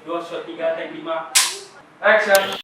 2, shot 3, take 5. Action!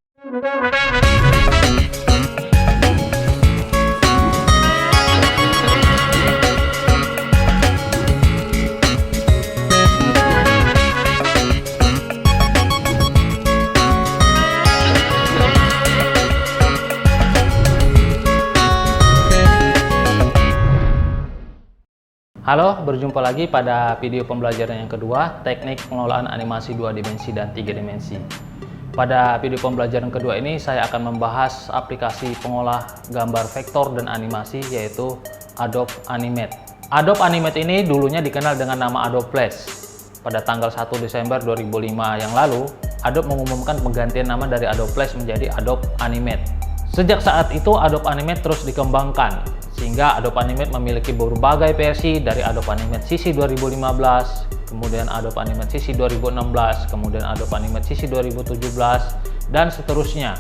Halo, berjumpa lagi pada video pembelajaran yang kedua, teknik pengelolaan animasi 2 dimensi dan 3 dimensi. Pada video pembelajaran kedua ini, saya akan membahas aplikasi pengolah gambar vektor dan animasi, yaitu Adobe Animate. Adobe Animate ini dulunya dikenal dengan nama Adobe Flash. Pada tanggal 1 Desember 2005 yang lalu, Adobe mengumumkan penggantian nama dari Adobe Flash menjadi Adobe Animate. Sejak saat itu, Adobe Animate terus dikembangkan, sehingga Adobe Animate memiliki berbagai versi dari Adobe Animate CC 2015, kemudian Adobe Animate CC 2016, kemudian Adobe Animate CC 2017, dan seterusnya.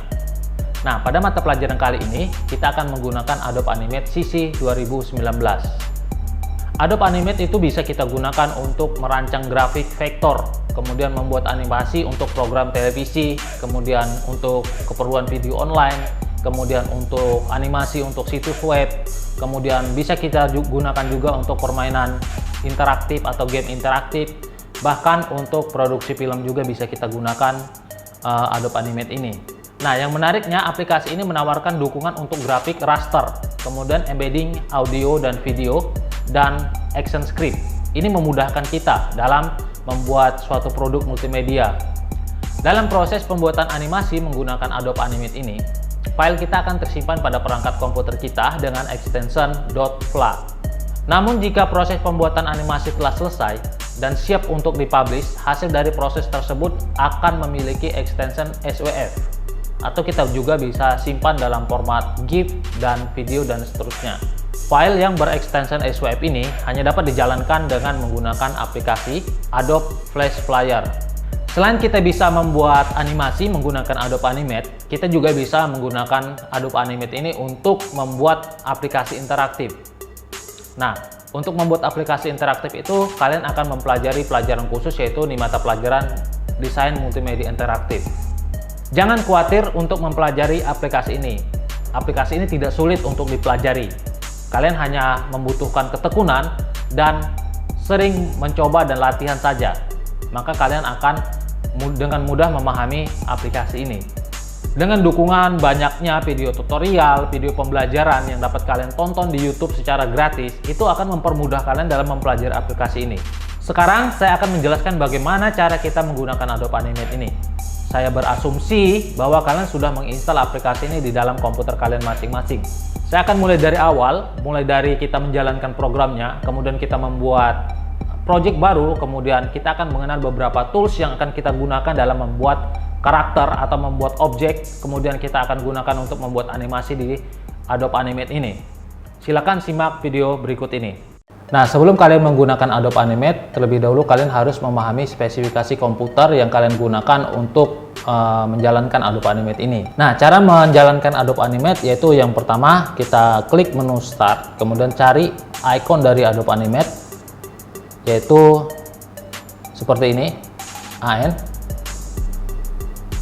Nah, pada mata pelajaran kali ini, kita akan menggunakan Adobe Animate CC 2019. Adobe Animate itu bisa kita gunakan untuk merancang grafik vektor, kemudian membuat animasi untuk program televisi, kemudian untuk keperluan video online, kemudian untuk animasi untuk situs web, kemudian bisa kita gunakan juga untuk permainan interaktif atau game interaktif, bahkan untuk produksi film juga bisa kita gunakan Adobe Animate ini. Nah, yang menariknya aplikasi ini menawarkan dukungan untuk grafik raster, kemudian embedding audio dan video, dan action script. Ini memudahkan kita dalam membuat suatu produk multimedia. Dalam proses pembuatan animasi menggunakan Adobe Animate ini, file kita akan tersimpan pada perangkat komputer kita dengan extension .flat. Namun jika proses pembuatan animasi telah selesai dan siap untuk dipublish, hasil dari proses tersebut akan memiliki extension SWF, atau kita juga bisa simpan dalam format GIF dan video dan seterusnya. File yang berextension SWF ini hanya dapat dijalankan dengan menggunakan aplikasi Adobe Flash Player. Selain kita bisa membuat animasi menggunakan Adobe Animate, kita juga bisa menggunakan Adobe Animate ini untuk membuat aplikasi interaktif. Nah, untuk membuat aplikasi interaktif itu, kalian akan mempelajari pelajaran khusus, yaitu di mata pelajaran Desain Multimedia Interaktif. Jangan khawatir untuk mempelajari aplikasi ini. Aplikasi ini tidak sulit untuk dipelajari. Kalian hanya membutuhkan ketekunan dan sering mencoba dan latihan saja. Maka kalian akan dengan mudah memahami aplikasi ini. Dengan dukungan banyaknya video tutorial, video pembelajaran yang dapat kalian tonton di YouTube secara gratis, itu akan mempermudah kalian dalam mempelajari aplikasi ini. Sekarang saya akan menjelaskan bagaimana cara kita menggunakan Adobe Animate ini. Saya berasumsi bahwa kalian sudah menginstal aplikasi ini di dalam komputer kalian masing-masing. Saya akan mulai dari awal, mulai dari kita menjalankan programnya, kemudian kita membuat project baru, kemudian kita akan mengenal beberapa tools yang akan kita gunakan dalam membuat karakter atau membuat objek, kemudian kita akan gunakan untuk membuat animasi di Adobe Animate ini. Silakan simak video berikut ini. Nah, sebelum kalian menggunakan Adobe Animate, terlebih dahulu kalian harus memahami spesifikasi komputer yang kalian gunakan untuk menjalankan Adobe Animate ini. Nah, cara menjalankan Adobe Animate yaitu yang pertama, kita klik menu Start, kemudian cari icon dari Adobe Animate, yaitu seperti ini, AN.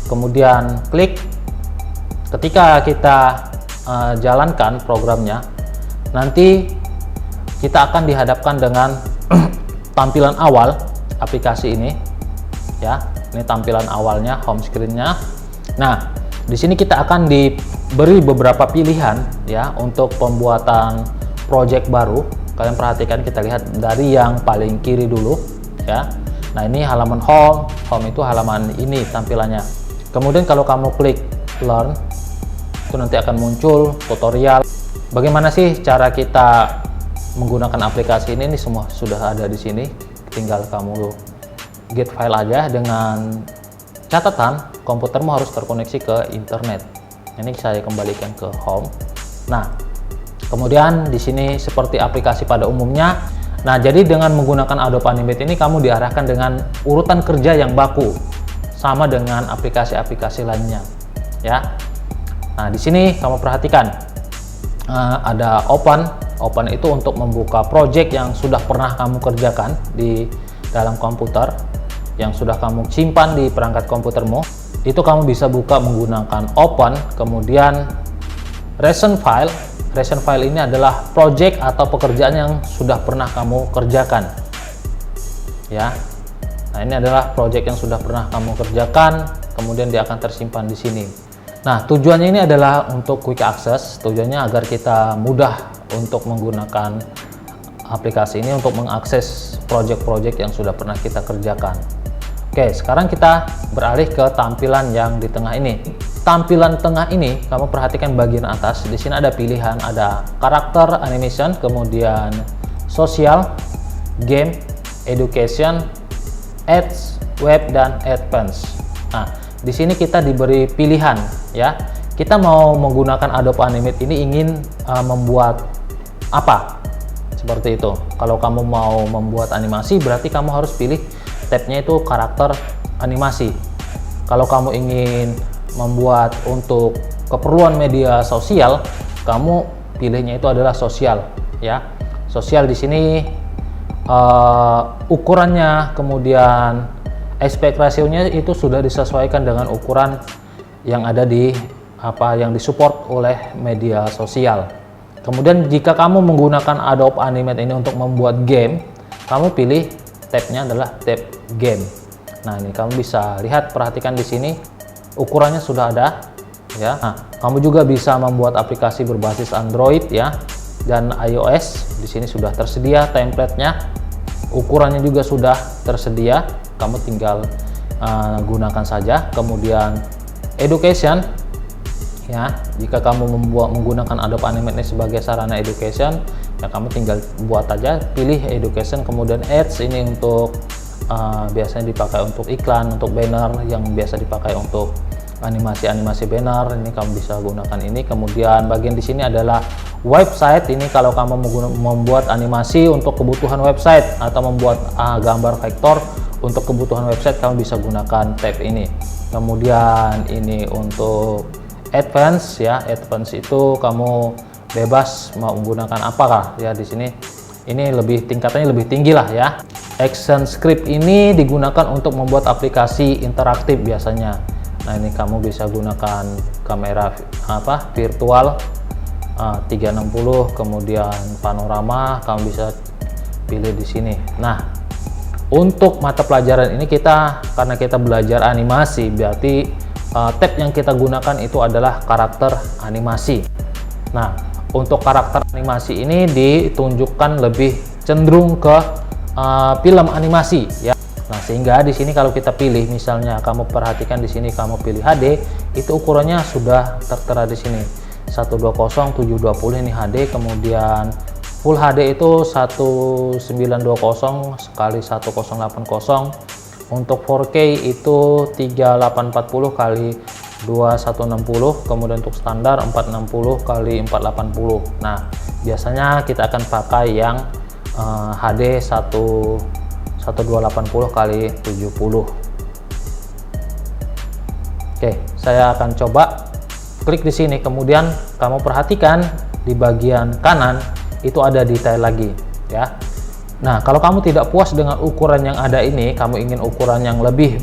Kemudian klik. Ketika kita jalankan programnya, nanti kita akan dihadapkan dengan tampilan awal aplikasi ini, ya. Ini tampilan awalnya, home screen-nya. Nah, di sini kita akan diberi beberapa pilihan, ya, untuk pembuatan project baru. Kalian perhatikan, kita lihat dari yang paling kiri dulu, ya. Nah, ini halaman home. Home itu halaman ini tampilannya. Kemudian kalau kamu klik learn, itu nanti akan muncul tutorial. Bagaimana sih cara kita menggunakan aplikasi ini? Ini semua sudah ada di sini. Tinggal kamu get file aja, dengan catatan komputermu harus terkoneksi ke internet. Ini saya kembalikan ke home. Nah, kemudian di sini seperti aplikasi pada umumnya. Nah, jadi dengan menggunakan Adobe Animate ini kamu diarahkan dengan urutan kerja yang baku, sama dengan aplikasi-aplikasi lainnya, ya. Nah, di sini kamu perhatikan ada open. Open itu untuk membuka project yang sudah pernah kamu kerjakan di dalam komputer. yang sudah kamu simpan di perangkat komputermu, itu kamu bisa buka menggunakan open, kemudian recent file. Recent file ini adalah project atau pekerjaan yang sudah pernah kamu kerjakan. Ya. Nah, ini adalah project yang sudah pernah kamu kerjakan, kemudian dia akan tersimpan di sini. Nah, tujuannya ini adalah untuk quick access, tujuannya agar kita mudah untuk menggunakan aplikasi ini untuk mengakses project-project yang sudah pernah kita kerjakan. Oke, sekarang kita beralih ke tampilan yang di tengah ini. Tampilan tengah ini, kamu perhatikan bagian atas, di sini ada pilihan, ada karakter, animation, kemudian sosial, game, education, ads, web, dan advance. Nah, di sini kita diberi pilihan ya. Kita mau menggunakan Adobe Animate ini ingin membuat apa? Seperti itu. Kalau kamu mau membuat animasi, berarti kamu harus pilih tabnya itu karakter animasi. Kalau kamu ingin membuat untuk keperluan media sosial, kamu pilihnya itu adalah sosial ya. Sosial di sini ukurannya, kemudian aspect ratio-nya itu sudah disesuaikan dengan ukuran yang ada di yang disupport oleh media sosial. Kemudian jika kamu menggunakan Adobe Animate ini untuk membuat game, kamu pilih tabnya adalah tab game. Nah, ini kamu bisa lihat, perhatikan di sini ukurannya sudah ada ya. Nah, kamu juga bisa membuat aplikasi berbasis Android ya dan iOS. Di sini sudah tersedia template-nya. Ukurannya juga sudah tersedia, kamu tinggal gunakan saja. Kemudian education ya, jika kamu menggunakan Adobe Animate ini sebagai sarana education ya, kamu tinggal buat aja, pilih education. Kemudian ads ini untuk biasanya dipakai untuk iklan, untuk banner yang biasa dipakai untuk animasi banner, ini kamu bisa gunakan ini. Kemudian bagian di sini adalah website, ini kalau kamu membuat animasi untuk kebutuhan website atau membuat gambar vektor untuk kebutuhan website, kamu bisa gunakan tab ini. Kemudian ini untuk advance ya, advance itu kamu bebas mau menggunakan apakah ya. Di sini ini tingkatannya lebih tinggi lah ya. Action script ini digunakan untuk membuat aplikasi interaktif biasanya. Nah, ini kamu bisa gunakan kamera virtual 360, kemudian panorama, kamu bisa pilih di sini. Nah, untuk mata pelajaran ini karena kita belajar animasi, berarti tab yang kita gunakan itu adalah karakter animasi. Nah, untuk karakter animasi ini ditunjukkan lebih cenderung ke film animasi ya. Nah, sehingga di sini kalau kita pilih, misalnya kamu perhatikan di sini kamu pilih HD, itu ukurannya sudah tertera di sini 120 720 ini HD. Kemudian Full HD itu 1920 kali 1080. Untuk 4K itu 3840 kali 2160. Kemudian untuk standar 460 kali 480. Nah, biasanya kita akan pakai yang HD 1280 kali 70. Oke, saya akan coba klik di sini. Kemudian kamu perhatikan di bagian kanan itu ada detail lagi ya. Nah, kalau kamu tidak puas dengan ukuran yang ada ini, kamu ingin ukuran yang lebih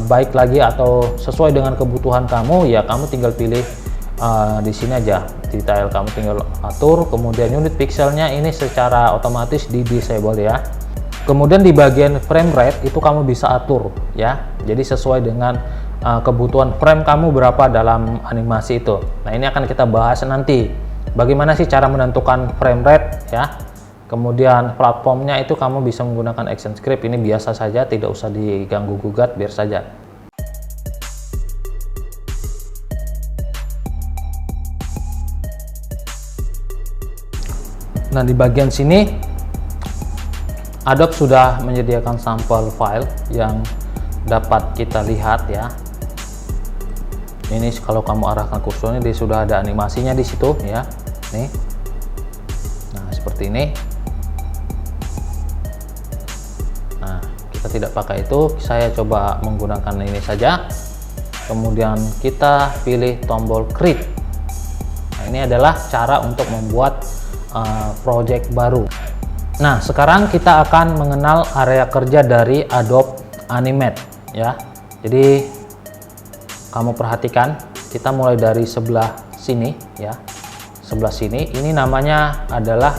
baik lagi atau sesuai dengan kebutuhan kamu, ya kamu tinggal pilih di sini aja detail, kamu tinggal atur. Kemudian unit pixelnya ini secara otomatis di disable ya. Kemudian di bagian frame rate itu kamu bisa atur ya, jadi sesuai dengan kebutuhan frame kamu berapa dalam animasi itu. Nah, ini akan kita bahas nanti bagaimana sih cara menentukan frame rate ya. Kemudian platformnya itu kamu bisa menggunakan ActionScript, ini biasa saja, tidak usah diganggu gugat, biar saja. Nah, di bagian sini Adobe sudah menyediakan sampel file yang dapat kita lihat ya. Ini kalau kamu arahkan kursornya, dia sudah ada animasinya di situ ya. Nih. Nah, seperti ini. Nah, kita tidak pakai itu, saya coba menggunakan ini saja. Kemudian kita pilih tombol create. Nah, ini adalah cara untuk membuat project baru. Nah, sekarang kita akan mengenal area kerja dari Adobe animate ya. Jadi kamu perhatikan, kita mulai dari sebelah sini ya. Sebelah sini ini namanya adalah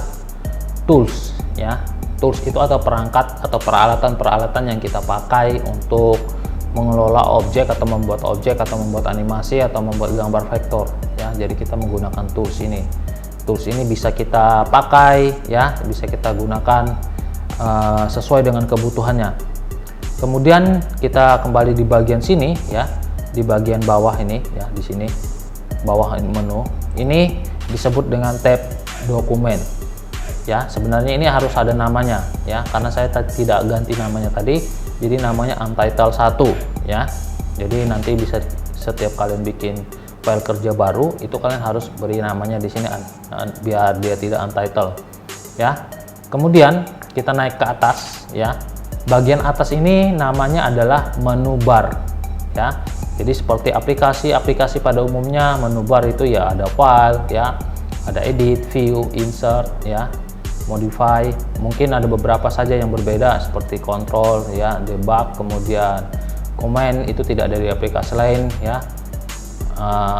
tools ya. Tools itu atau perangkat atau peralatan-peralatan yang kita pakai untuk mengelola objek atau membuat animasi atau membuat gambar vektor ya. Jadi kita menggunakan tools ini. Tools ini bisa kita pakai ya, bisa kita gunakan sesuai dengan kebutuhannya. Kemudian kita kembali di bagian sini ya, di bagian bawah ini ya, di sini bawah menu ini disebut dengan tab dokumen ya. Sebenarnya ini harus ada namanya ya, karena saya tidak ganti namanya tadi, jadi namanya untitled 1 ya. Jadi nanti bisa setiap kalian bikin file kerja baru itu kalian harus beri namanya di sini biar dia tidak untitled ya. Kemudian kita naik ke atas ya. Bagian atas ini namanya adalah menu bar ya. Jadi seperti aplikasi pada umumnya, menu bar itu ya ada file ya, ada edit, view, insert ya, modify. Mungkin ada beberapa saja yang berbeda seperti control ya, debug, kemudian command itu tidak ada di aplikasi lain ya.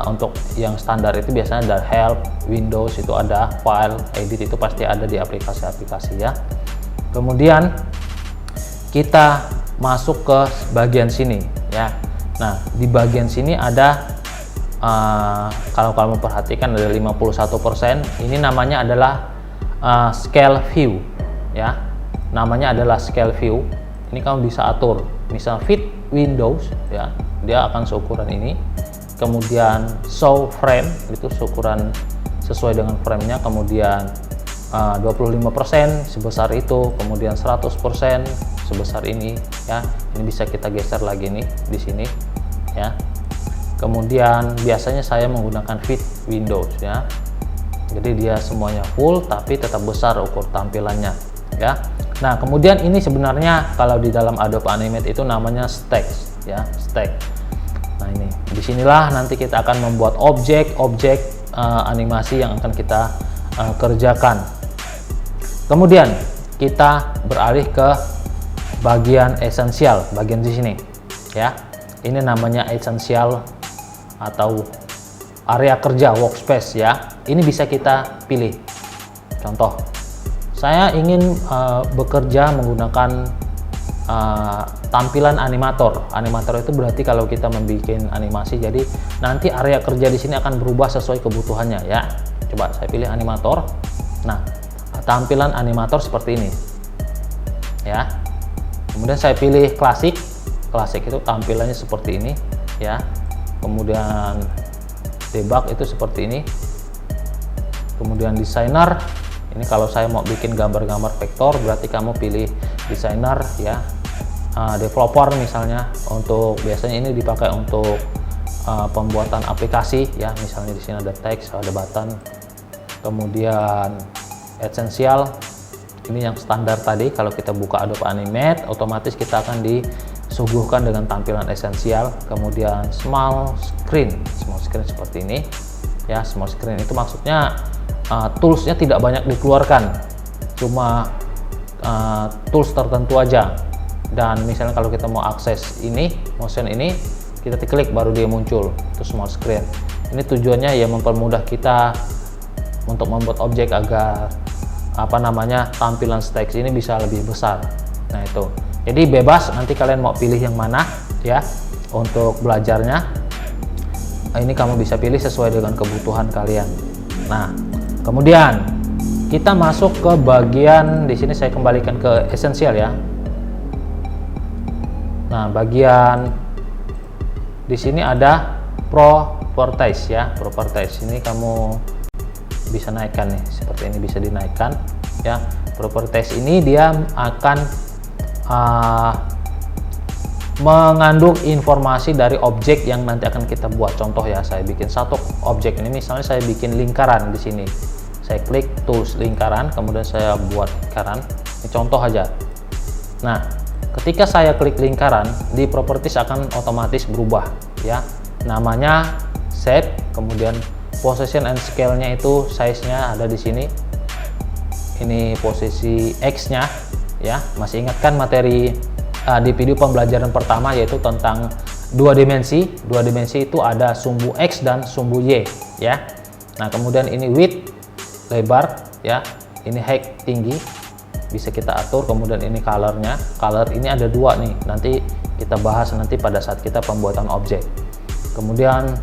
Untuk yang standar itu biasanya ada help, Windows itu ada, file, edit itu pasti ada di aplikasi-aplikasi ya. Kemudian kita masuk ke bagian sini ya. Nah, di bagian sini ada kalau kamu perhatikan ada 51%. Ini namanya adalah scale view ya. Namanya adalah scale view. Ini kamu bisa atur. Misal fit Windows ya, dia akan seukuran ini. Kemudian show frame itu seukuran sesuai dengan framenya. Kemudian 25% sebesar itu, kemudian 100% sebesar ini ya. Ini bisa kita geser lagi nih di sini ya. Kemudian biasanya saya menggunakan fit Windows ya. Jadi dia semuanya full tapi tetap besar ukur tampilannya ya. Nah, kemudian ini sebenarnya kalau di dalam Adobe Animate itu namanya stack ya, stack. Nah, ini disinilah nanti kita akan membuat objek-objek animasi yang akan kita kerjakan. Kemudian kita beralih ke bagian esensial, bagian di sini ya. Ini namanya esensial atau area kerja, workspace ya. Ini bisa kita pilih. Contoh, saya ingin bekerja menggunakan tampilan animator. Animator itu berarti kalau kita membuat animasi, jadi nanti area kerja di sini akan berubah sesuai kebutuhannya ya. Coba saya pilih animator. Nah, tampilan animator seperti ini ya. Kemudian saya pilih klasik. Klasik itu tampilannya seperti ini ya. Kemudian debug itu seperti ini. Kemudian designer, ini kalau saya mau bikin gambar-gambar vektor berarti kamu pilih designer ya. Developer misalnya, untuk biasanya ini dipakai untuk pembuatan aplikasi ya. Misalnya di sini ada teks, ada button. Kemudian essential, ini yang standar tadi. Kalau kita buka Adobe Animate, otomatis kita akan disuguhkan dengan tampilan esensial. Kemudian small screen seperti ini ya. Small screen itu maksudnya toolsnya tidak banyak dikeluarkan, cuma tools tertentu aja. Dan misalnya kalau kita mau akses ini, motion ini, kita klik baru dia muncul, itu small screen. Ini tujuannya ya mempermudah kita untuk membuat objek agar tampilan teks ini bisa lebih besar. Nah, itu jadi bebas, nanti kalian mau pilih yang mana ya untuk belajarnya. Ini kamu bisa pilih sesuai dengan kebutuhan kalian. Nah, kemudian kita masuk ke bagian di sini, saya kembalikan ke esensial ya. Nah, bagian di sini ada properties ya. Properties ini kamu bisa naikkan nih, seperti ini bisa dinaikkan ya. Properties ini dia akan mengandung informasi dari objek yang nanti akan kita buat. Contoh ya, saya bikin satu objek ini, misalnya saya bikin lingkaran di sini. Saya klik tools lingkaran, kemudian saya buat lingkaran. Ini contoh aja. Nah, ketika saya klik lingkaran, di properties akan otomatis berubah ya. Namanya shape, kemudian position and scale-nya itu size-nya ada di sini. Ini posisi X-nya ya. Masih ingat kan materi di video pembelajaran pertama, yaitu tentang dua dimensi. Dua dimensi itu ada sumbu X dan sumbu Y ya. Nah, kemudian ini width, lebar ya. Ini height, tinggi, bisa kita atur. Kemudian ini colornya. Color ini ada dua nih. Nanti kita bahas nanti pada saat kita pembuatan objek. Kemudian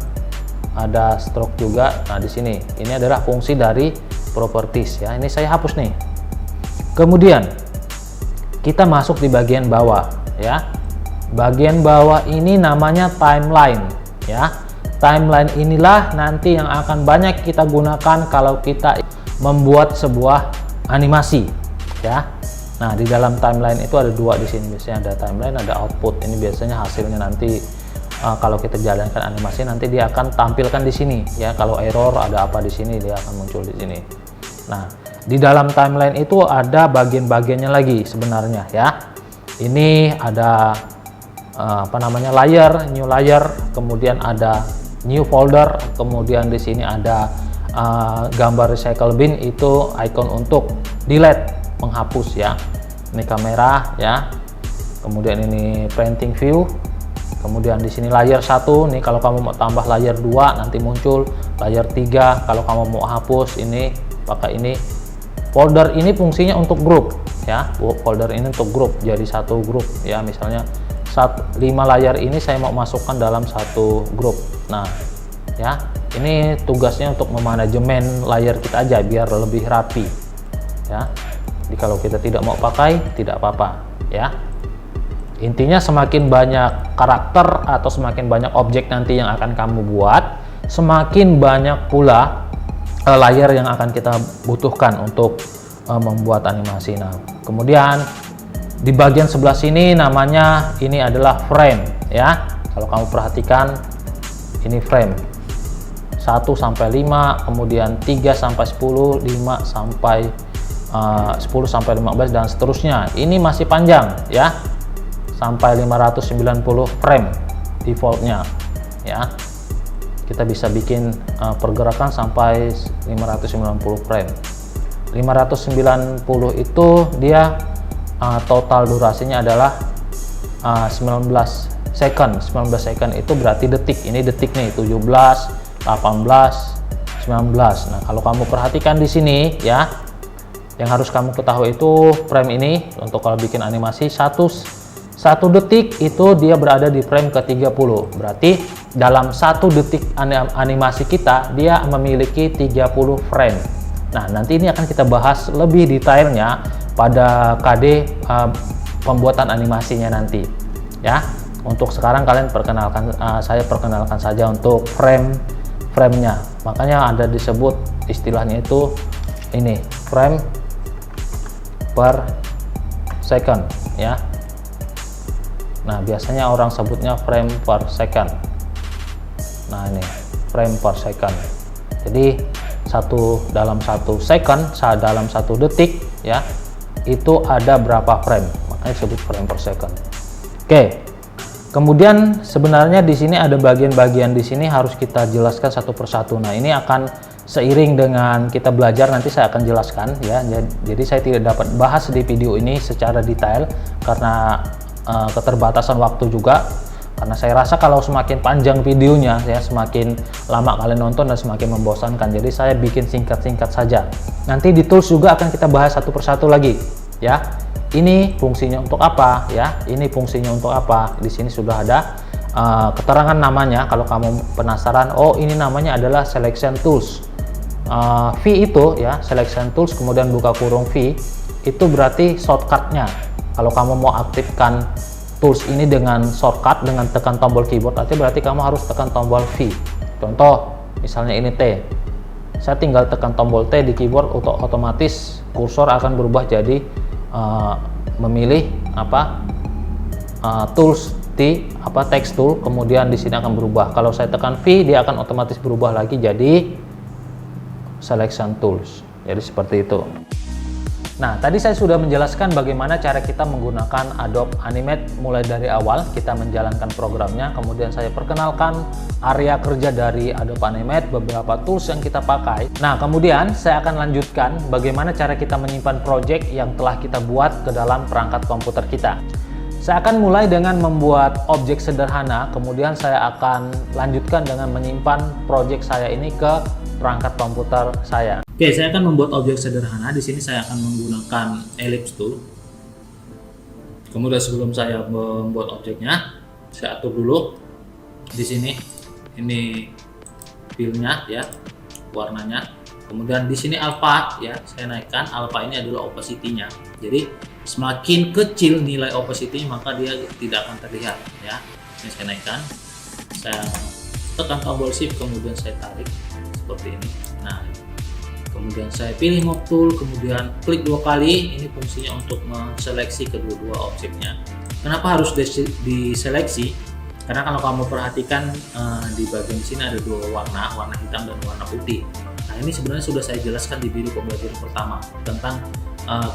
ada stroke juga. Nah, di sini ini adalah fungsi dari properties ya. Ini saya hapus nih. Kemudian kita masuk di bagian bawah ya. Bagian bawah ini namanya timeline ya. Timeline inilah nanti yang akan banyak kita gunakan kalau kita membuat sebuah animasi ya. Nah, di dalam timeline itu ada dua di sini. Biasanya ada timeline, ada output. Ini biasanya hasilnya nanti kalau kita jalankan animasi nanti dia akan tampilkan di sini ya. Kalau error ada apa di sini dia akan muncul di sini. Nah, di dalam timeline itu ada bagian-bagiannya lagi sebenarnya ya. Ini ada layer, new layer, kemudian ada new folder, kemudian di sini ada gambar recycle bin, itu icon untuk delete, menghapus ya. Ini kamera ya. Kemudian ini printing view. Kemudian di sini layer 1 nih, kalau kamu mau tambah layer 2 nanti muncul. Layer 3 kalau kamu mau hapus, ini pakai ini. Folder ini fungsinya untuk grup ya. Folder ini untuk grup, jadi satu grup ya. Misalnya 5 layar ini saya mau masukkan dalam satu grup. Nah ya, ini tugasnya untuk memanajemen layar kita aja biar lebih rapi ya. Jadi kalau kita tidak mau pakai tidak apa-apa ya. Intinya semakin banyak karakter atau semakin banyak objek nanti yang akan kamu buat, semakin banyak pula layar yang akan kita butuhkan untuk membuat animasi. Nah, kemudian di bagian sebelah sini namanya ini adalah frame ya. Kalau kamu perhatikan ini frame 1 sampai 5, kemudian 3 sampai 10, 5 sampai 10 sampai 15 dan seterusnya. Ini masih panjang ya. Sampai 590 frame defaultnya ya. Kita bisa bikin pergerakan sampai 590 frame. 590 itu dia total durasinya adalah 19 second. 19 second itu berarti detik. Ini detik nih, 17, 18, 19. Nah, kalau kamu perhatikan di sini ya, yang harus kamu ketahui itu frame ini untuk kalau bikin animasi satu detik itu dia berada di frame ke-30. Berarti dalam 1 detik animasi kita dia memiliki 30 frame. Nah, nanti ini akan kita bahas lebih detailnya pada KD pembuatan animasinya nanti ya. Untuk sekarang kalian saya perkenalkan saja untuk frame-nya. Makanya ada disebut istilahnya itu ini frame per second ya. Nah, biasanya orang sebutnya frame per second. Nah, ini frame per second. Jadi dalam 1 second, dalam 1 detik ya, itu ada berapa frame, makanya disebut frame per second. Oke. Kemudian sebenarnya di sini ada bagian-bagian di sini harus kita jelaskan satu persatu. Nah, ini akan seiring dengan kita belajar nanti saya akan jelaskan ya. Jadi saya tidak dapat bahas di video ini secara detail karena keterbatasan waktu juga. Karena saya rasa kalau semakin panjang videonya ya, semakin lama kalian nonton dan semakin membosankan. Jadi saya bikin singkat-singkat saja. Nanti di tools juga akan kita bahas satu persatu lagi ya. Ini fungsinya untuk apa ya? Ini fungsinya untuk apa? Di sini sudah ada keterangan namanya. Kalau kamu penasaran, oh ini namanya adalah selection tools. V itu ya, selection tools kemudian buka kurung V itu berarti shortcutnya. Kalau kamu mau aktifkan tools ini dengan shortcut dengan tekan tombol keyboard, berarti kamu harus tekan tombol V. Contoh misalnya ini T. Saya tinggal tekan tombol T di keyboard, otomatis kursor akan berubah jadi memilih tools text tool, kemudian di sini akan berubah. Kalau saya tekan V, dia akan otomatis berubah lagi jadi selection tools. Jadi seperti itu. Nah, tadi saya sudah menjelaskan bagaimana cara kita menggunakan Adobe Animate mulai dari awal kita menjalankan programnya, kemudian saya perkenalkan area kerja dari Adobe Animate, beberapa tools yang kita pakai. Nah, kemudian saya akan lanjutkan bagaimana cara kita menyimpan project yang telah kita buat ke dalam perangkat komputer kita. Saya akan mulai dengan membuat objek sederhana, kemudian saya akan lanjutkan dengan menyimpan project saya ini ke perangkat komputer saya. Oke, saya akan membuat objek sederhana. Di sini saya akan menggunakan ellipse tool. Kemudian sebelum saya membuat objeknya, saya atur dulu di sini. Ini fill-nya ya, warnanya. Kemudian di sini alpha ya, saya naikkan. Alpha ini adalah opacity-nya. Jadi semakin kecil nilai opacity-nya maka dia tidak akan terlihat ya. Ini saya naikkan. Saya tekan tombol shift kemudian saya tarik seperti ini. Nah, kemudian saya pilih move tool, kemudian klik 2 kali. Ini fungsinya untuk menseleksi kedua-dua objeknya. Kenapa harus diseleksi? Karena kalau kamu perhatikan di bagian sini ada dua warna hitam dan warna putih. Nah, ini sebenarnya sudah saya jelaskan di video pembelajaran pertama tentang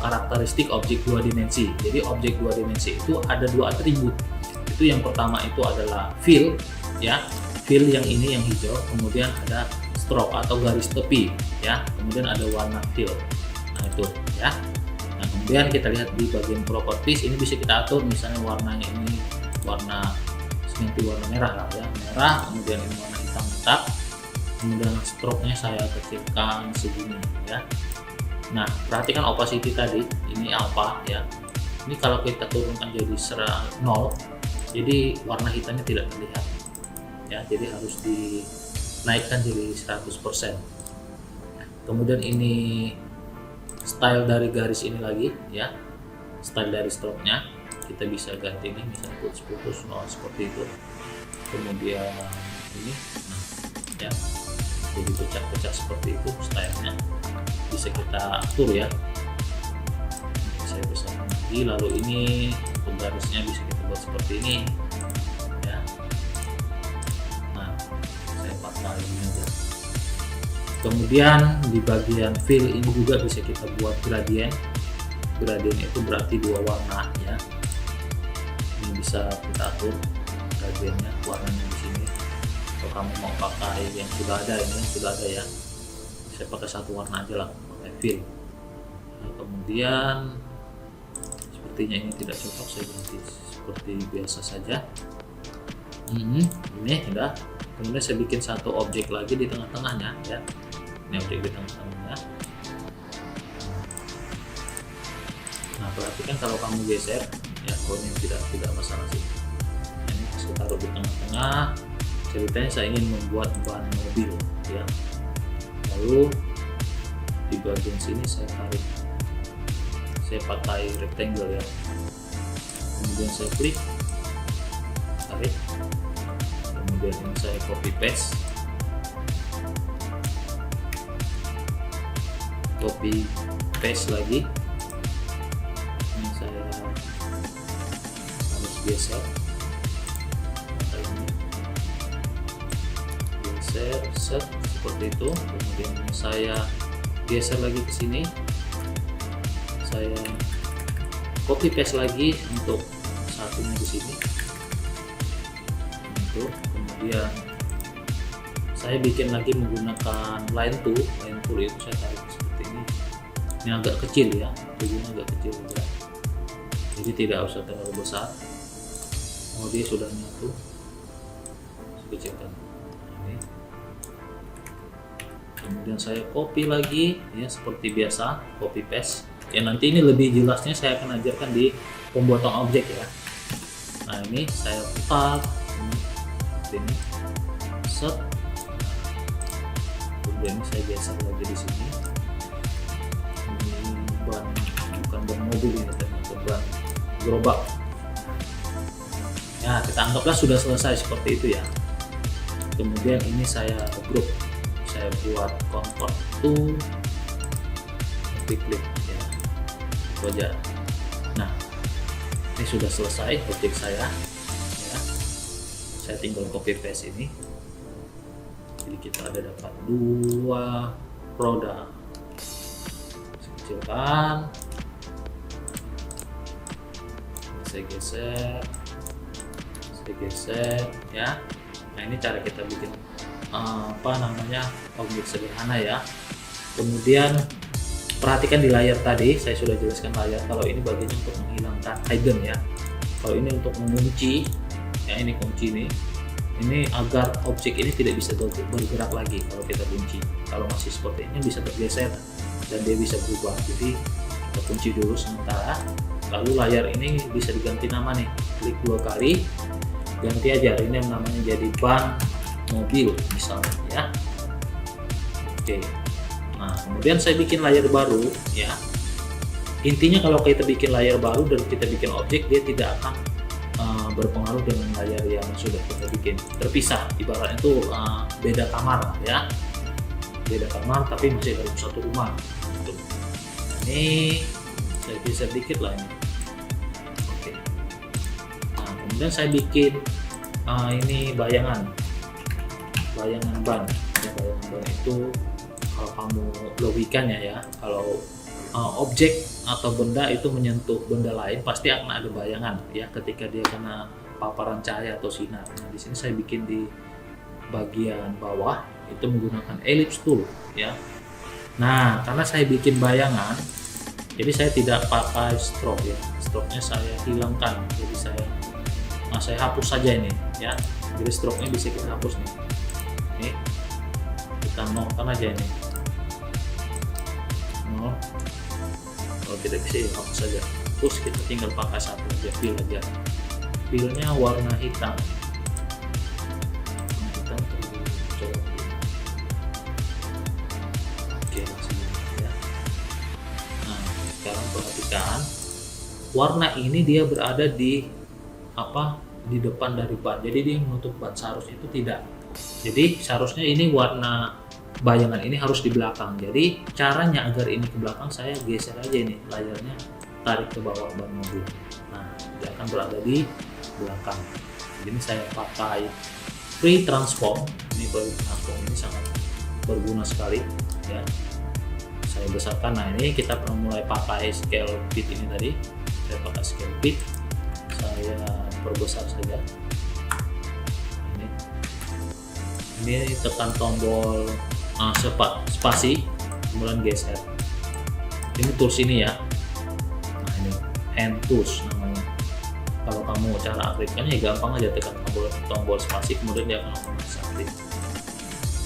karakteristik objek 2 dimensi. Jadi objek 2 dimensi itu ada 2 atribut. Itu yang pertama itu adalah fill ya. Fill yang ini yang hijau, kemudian ada stroke atau garis tepi ya. Kemudian ada warna fill. Nah, itu ya. Nah, kemudian kita lihat di bagian properties, ini bisa kita atur misalnya warnanya ini warna seperti warna merah lah ya. Merah, kemudian ini warna hitam tetap. Kemudian stroke-nya saya kecilkan segini ya. Nah, perhatikan opacity tadi, ini alpha ya. Ini kalau kita turunkan jadi 0, jadi warna hitamnya tidak terlihat ya. Jadi harus dinaikkan jadi 100%. Kemudian ini style dari garis ini lagi ya. Style dari stroke-nya kita bisa ganti ini misalnya putus-putus seperti itu. Kemudian ini nah ya. Jadi pecah-pecah seperti itu stylenya bisa kita atur ya. Saya besarkan lagi, lalu ini untuk garisnya bisa kita buat seperti ini ya. Nah, saya pakai ini aja. Kemudian di bagian fill ini juga bisa kita buat gradient. Gradient itu berarti 2 warna ya. Ini bisa kita atur gradientnya, warnanya di sini. Kalau kamu mau pakai yang sudah ada, ini yang sudah ada ya, saya pakai 1 warna aja lah, pakai fill. Nah, kemudian sepertinya ini tidak cocok, saya ganti seperti biasa saja. Ini udah. Kemudian saya bikin 1 objek lagi di tengah-tengahnya ya. Ini objek di tengah-tengahnya. Nah, perhatikan kalau kamu geser ya, ini tidak masalah sih. Ini saya taruh di tengah-tengah. Ceritanya saya ingin membuat ban mobil ya. Lalu di bagian sini saya tarik, saya pakai rectangle ya. Kemudian saya klik, tarik. Kemudian ini saya copy paste, lagi. Ini saya harus geser. Set seperti itu. Kemudian saya geser lagi ke sini, saya copy paste lagi untuk satunya di sini. Kemudian saya bikin lagi menggunakan line tool itu saya tarik seperti ini. Ini agak kecil ya, tujuannya agak kecil juga. Jadi tidak usah terlalu besar. Oh, dia sudah nyatu. Saya kecilkan. Kemudian saya copy lagi ya, seperti biasa copy paste ya. Nanti ini lebih jelasnya saya akan ajarkan di pembuatan objek ya. Nah, ini saya putar ini set, kemudian ini saya geser lagi di sini. Ini bukan ban mobil, ini ternyata ban gerobak ya. Kita anggaplah sudah selesai seperti itu ya. Kemudian ini saya group, saya buat convert to multi-click ya, itu aja. Nah, ini sudah selesai objek saya ya. Saya tinggal copy paste ini, jadi kita ada dapat 2 produk. Saya kecilkan, saya geser ya. Nah, ini cara kita bikin objek sederhana ya. Kemudian perhatikan di layar tadi, saya sudah jelaskan layar kalau ini bagiannya untuk menghilangkan hidden ya. Kalau ini untuk mengunci, ya ini kunci ini agar objek ini tidak bisa bergerak lagi kalau kita kunci. Kalau masih seperti ini bisa tergeser dan dia bisa berubah. Jadi kita kunci dulu sementara. Lalu layar ini bisa diganti nama nih, klik 2 kali, ganti aja. Ini namanya jadi ban mobil misalnya ya. Oke. Nah kemudian saya bikin layar baru ya. Intinya kalau kita bikin layar baru dan kita bikin objek, dia tidak akan berpengaruh dengan layar yang sudah kita bikin, terpisah. Ibaratnya itu beda kamar ya, beda kamar tapi masih dalam satu rumah. Ini saya geser dikit lah ini. Oke. Nah kemudian saya bikin ini bayangan ban. Ya, bayangan ban itu kalau kamu logikanya ya, kalau objek atau benda itu menyentuh benda lain pasti akan ada bayangan ya ketika dia kena paparan cahaya atau sinar. Nah di sini saya bikin di bagian bawah itu menggunakan ellipse tool ya. Nah karena saya bikin bayangan, jadi saya tidak pakai stroke ya. Stroke-nya saya hilangkan, jadi saya hapus saja ini ya. Jadi stroke-nya bisa kita hapus nih. Ini kita nolkan aja ini. Nol. Kalau tidak bisa ya hapus saja. Terus kita tinggal pakai satu aja, fill aja. Fillnya warna hitam. Warna hitam colok. Oke langsung ya. Nah sekarang perhatikan warna ini dia berada di di depan dari ban. Jadi dia menutup ban. Seharusnya itu tidak. Jadi seharusnya ini warna bayangan ini harus di belakang. Jadi caranya agar ini ke belakang, saya geser aja ini layarnya, tarik ke bawah ban mobil. Nah dia akan berada di belakang. Jadi saya pakai free transform. Ini ini sangat berguna sekali ya. Saya besarkan. Nah ini kita pernah mulai pakai scale fit ini tadi. Saya pakai scale fit, saya perbesar saja. Ini tekan tombol spasi, kemudian geser. Ini tools ini ya. Nah ini hand tools namanya. Kalau kamu cara aktifkannya ya gampang aja, tekan tombol spasi, kemudian dia akan otomatis aktif.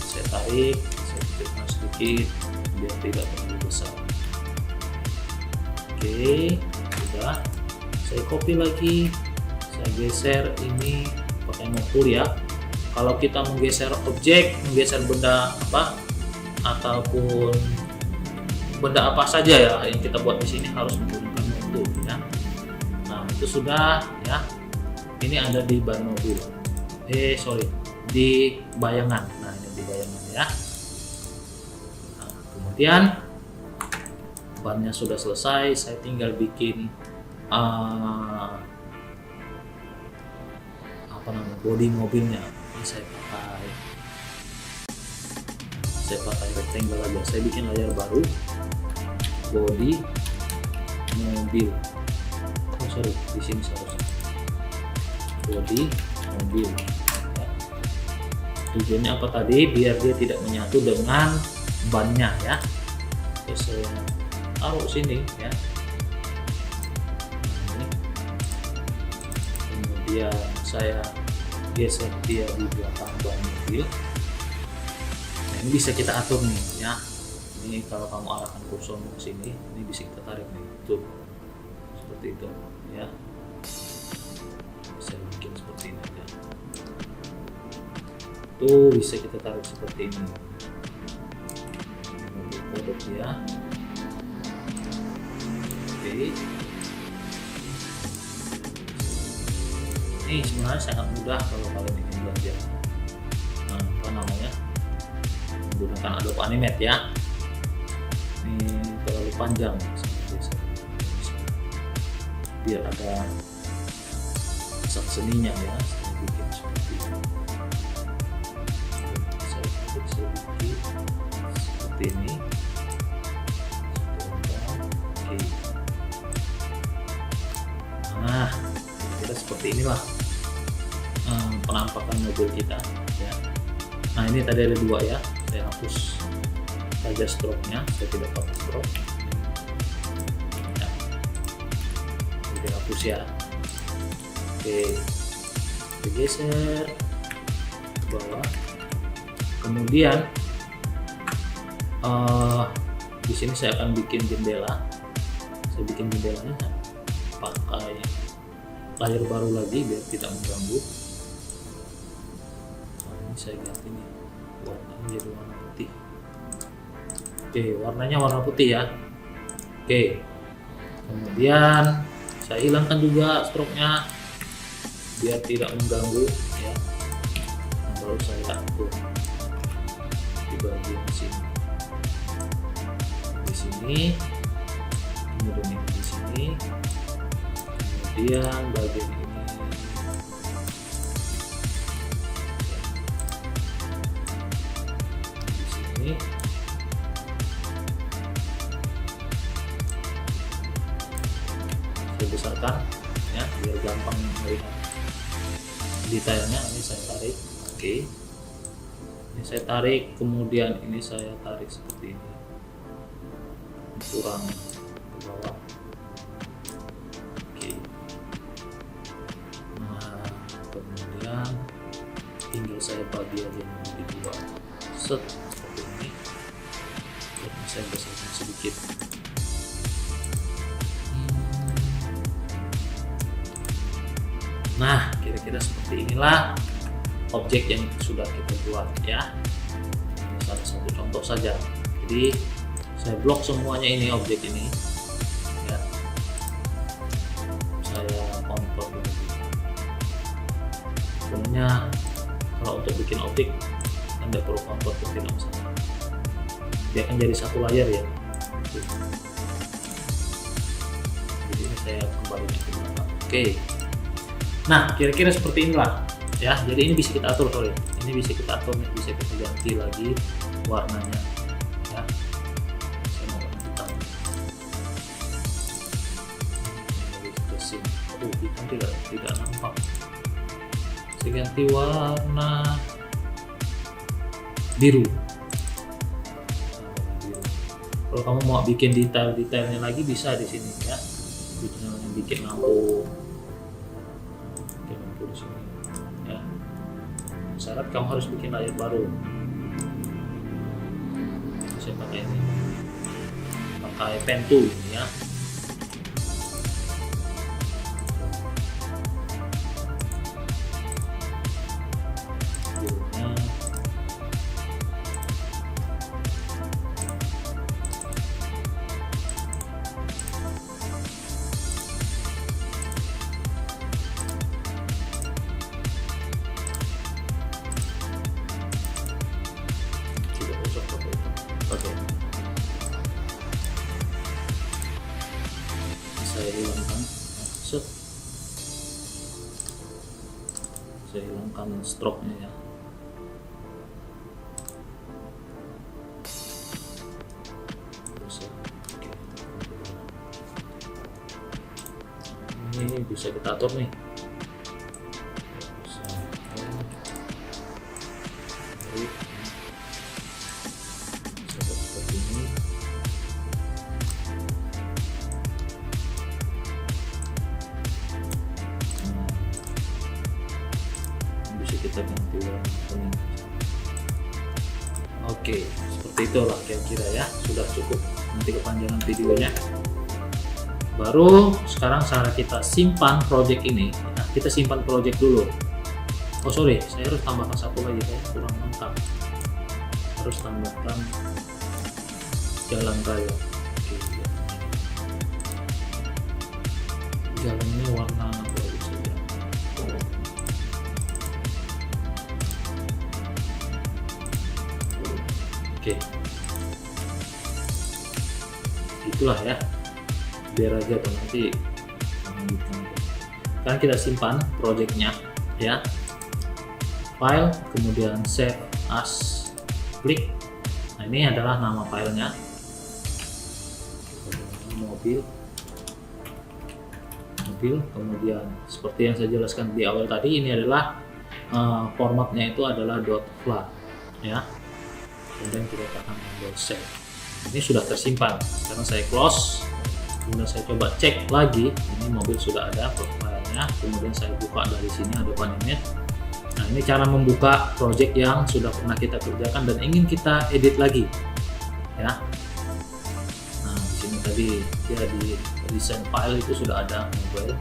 Saya tarik, saya kecilkan sedikit biar tidak terlalu besar. Oke, sudah. Saya copy lagi, saya geser ini pakai tool ya. Kalau kita menggeser objek, menggeser benda ataupun benda apa saja ya yang kita buat di sini harus menggunakan tool ya. Nah itu sudah ya. Ini ada di ban mobil. Di bayangan. Nah ini di bayangan ya. Nah, kemudian bannya sudah selesai. Saya tinggal bikin bodi mobilnya. Ini saya pakai rectangle aja. Saya bikin layar baru, bodi mobil. Di sini seharusnya bodi mobil. Ya. Tujuannya apa tadi? Biar dia tidak menyatu dengan bannya ya. Terus saya taruh sini ya. Ini. Kemudian saya geser dia di belakang ban mobil. Nah, ini bisa kita atur nih ya. Ini kalau kamu arahkan kursor ke sini, ini bisa kita tarik nih. Tuh. Seperti itu ya. Bisa bikin seperti ini aja. Tuh bisa kita tarik seperti ini. Mobil kodok ya. Oke. Ini sebenarnya sangat mudah kalau kalian ingin belajar menggunakan Adobe Animate ya. Ini terlalu panjang biar ada kesan seninya ya. Saya bikin seperti ini. Saya bikin seperti ini. Oke. Nah, kita seperti inilah penampakan mobil kita ya. Nah ini tadi ada dua ya, saya hapus saja stroke-nya, saya tidak pakai stroke ya. Jadi hapus ya. Oke, bergeser ke bawah. Kemudian di sini saya akan bikin jendela. Saya bikin jendelanya pakai layar baru lagi biar tidak mengganggu. Nah, ini saya ganti nih warnanya jadi warna putih. Oke, warnanya warna putih ya. Oke, kemudian saya hilangkan juga stroke-nya biar tidak mengganggu ya. Nah, baru saya atur di bagian sini. Di sini, kemudian ini di sini, kemudian bagian ini. Di sini. Saya besarkan ya biar gampang melihat detailnya. Ini saya tarik, oke. Ini saya tarik, kemudian ini saya tarik seperti ini, kurang ke bawah. Oke. Nah, kemudian tinggal saya bagi aja menjadi dua, seperti ini. Dan saya besarkan sedikit. Nah, kira-kira seperti inilah objek yang sudah kita buat ya. Ini salah satu contoh saja. Jadi saya blok semuanya ini, objek ini ya. Saya kontur dulu. Sebenarnya kalau untuk bikin objek Anda perlu kontur pun tidak masalah. Dia akan jadi satu layar ya. Jadi ini saya kembali ke belakang. Oke. Nah, kira-kira seperti inilah ya. Jadi ini bisa kita atur, ini bisa kita atur nih, bisa kita ganti lagi warnanya ya. Saya mau warna hitam. Hitam tidak nampak. Saya ganti warna biru. Kalau kamu mau bikin detail-detailnya lagi bisa di sini ya. Bikin lampu di sini ya. Syarat kamu harus bikin layar baru. Saya pakai ini, pakai pen tool ya. Oke. Saya hilangkan, saya hilangkan stroke-nya ya. Ini bisa kita atur nih. Seperti ini. Bisa kita ganti warna kuning. Oke, seperti itulah kira-kira ya. Sudah cukup, nanti kepanjangan videonya. Baru sekarang cara kita simpan project ini. Nah, kita simpan project dulu. Oh sorry, saya harus tambahkan satu lagi, saya kurang lengkap. Harus tambahkan jalan raya. Oke, jalan ini warna baru saja. Oke, itulah ya. Biar aja tuh nanti kan kita simpan projectnya ya, file, kemudian save as, klik. Nah, ini adalah nama filenya, mobil, kemudian seperti yang saya jelaskan di awal tadi, ini adalah formatnya itu adalah .flat ya. Kemudian kita tekan tombol save. Ini sudah tersimpan. Sekarang saya close. Kemudian saya coba cek lagi, ini mobil sudah ada profilnya. ya. Kemudian saya buka dari sini Adobe Animate. Nah, ini cara membuka project yang sudah pernah kita kerjakan dan ingin kita edit lagi ya. Nah, di sini tadi ya di recent file itu sudah ada mobile.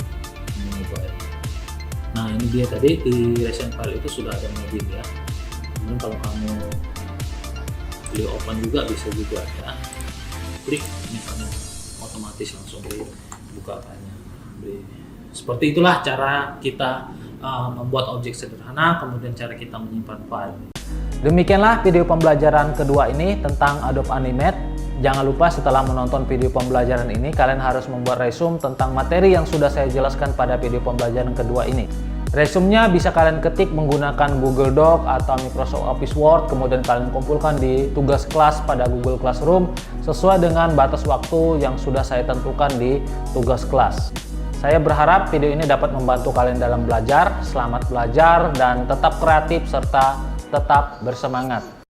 Nah, ini dia tadi di recent file itu sudah ada mobil ya. Kemudian kalau kamu pilih open juga bisa juga ya. Klik misalnya otomatis langsung dibuka filenya. Seperti itulah cara kita membuat objek sederhana, kemudian cara kita menyimpan file. Demikianlah video pembelajaran kedua ini tentang Adobe Animate. Jangan lupa setelah menonton video pembelajaran ini, kalian harus membuat resume tentang materi yang sudah saya jelaskan pada video pembelajaran kedua ini. Resumenya bisa kalian ketik menggunakan Google Doc atau Microsoft Office Word, kemudian kalian kumpulkan di tugas kelas pada Google Classroom sesuai dengan batas waktu yang sudah saya tentukan di tugas kelas. Saya berharap video ini dapat membantu kalian dalam belajar. Selamat belajar dan tetap kreatif serta tetap bersemangat.